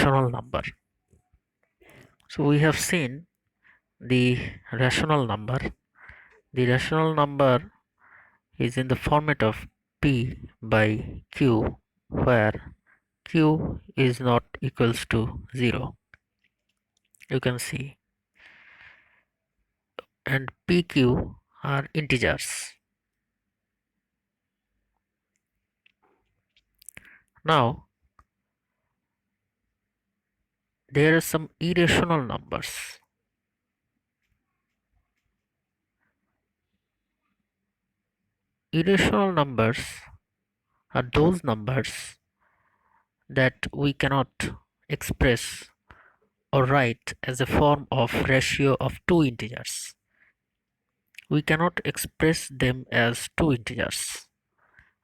irrational number. So we have seen the rational number. The rational number is in the format of P by Q, where Q is not equals to 0. You can see, and PQ are integers. Now there are some irrational numbers. Irrational numbers are those numbers that we cannot express or write as a form of ratio of two integers. We cannot express them as two integers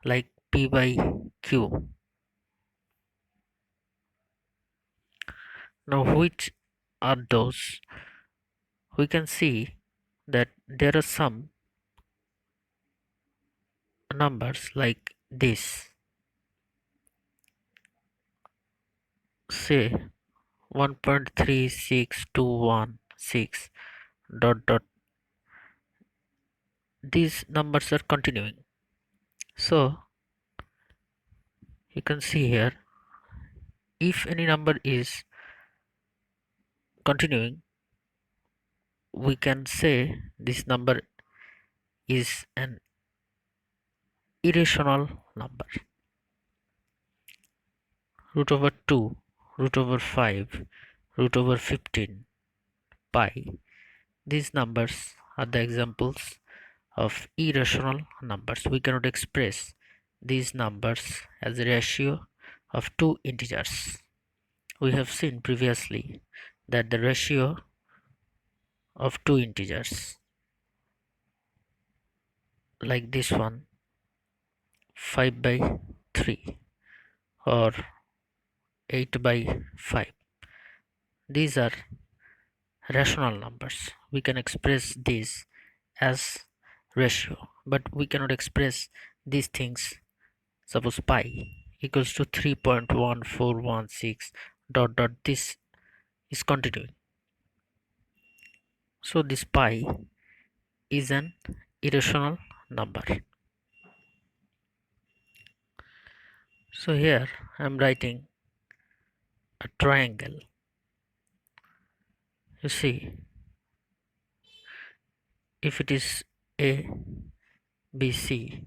like P by Q. Now which are those? We can see that there are some numbers like this, say 1.36216 dot dot. These numbers are continuing. So you can see here, if any number is continuing, we can say this number is an irrational number. Root over 2, root over 5, root over 15, pi. These numbers are the examples of irrational numbers. We cannot express these numbers as a ratio of two integers. We have seen previously that the ratio of two integers, like this one, 5 by 3 or 8 by 5, these are rational numbers. We can express these as ratio, but we cannot express these things. Suppose pi equals to 3.1416 dot dot, this is continuing. So this pi is an irrational number. So here I am writing a triangle. You see, if it is A, B, C,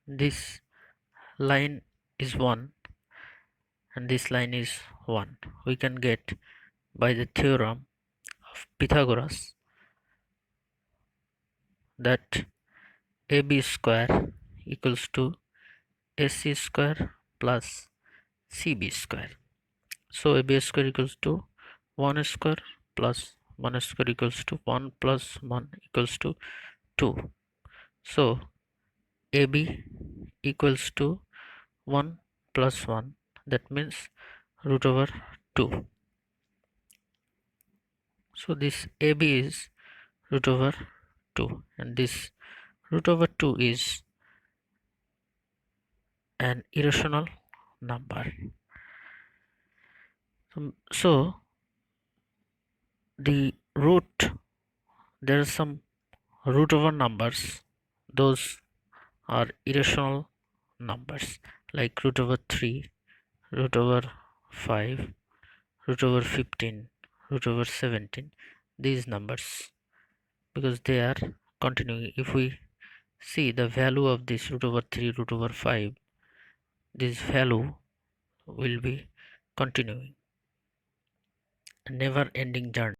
this line is 1 and this line is 1. We can get by the theorem of Pythagoras that AB square equals to AC square plus CB square. So AB square equals to 1 square plus 1 square equals to 1 plus 1 equals to 2. So AB equals to 1 plus 1, that means root over 2. So this AB is root over 2 and this root over 2 is an irrational number. So the root, there are some root over numbers, those are irrational numbers like root over 3, root over 5, root over 15, root over 17. These numbers, because they are continuing, if we see the value of this root over 3, root over 5, this value will be continuing, a never ending journey.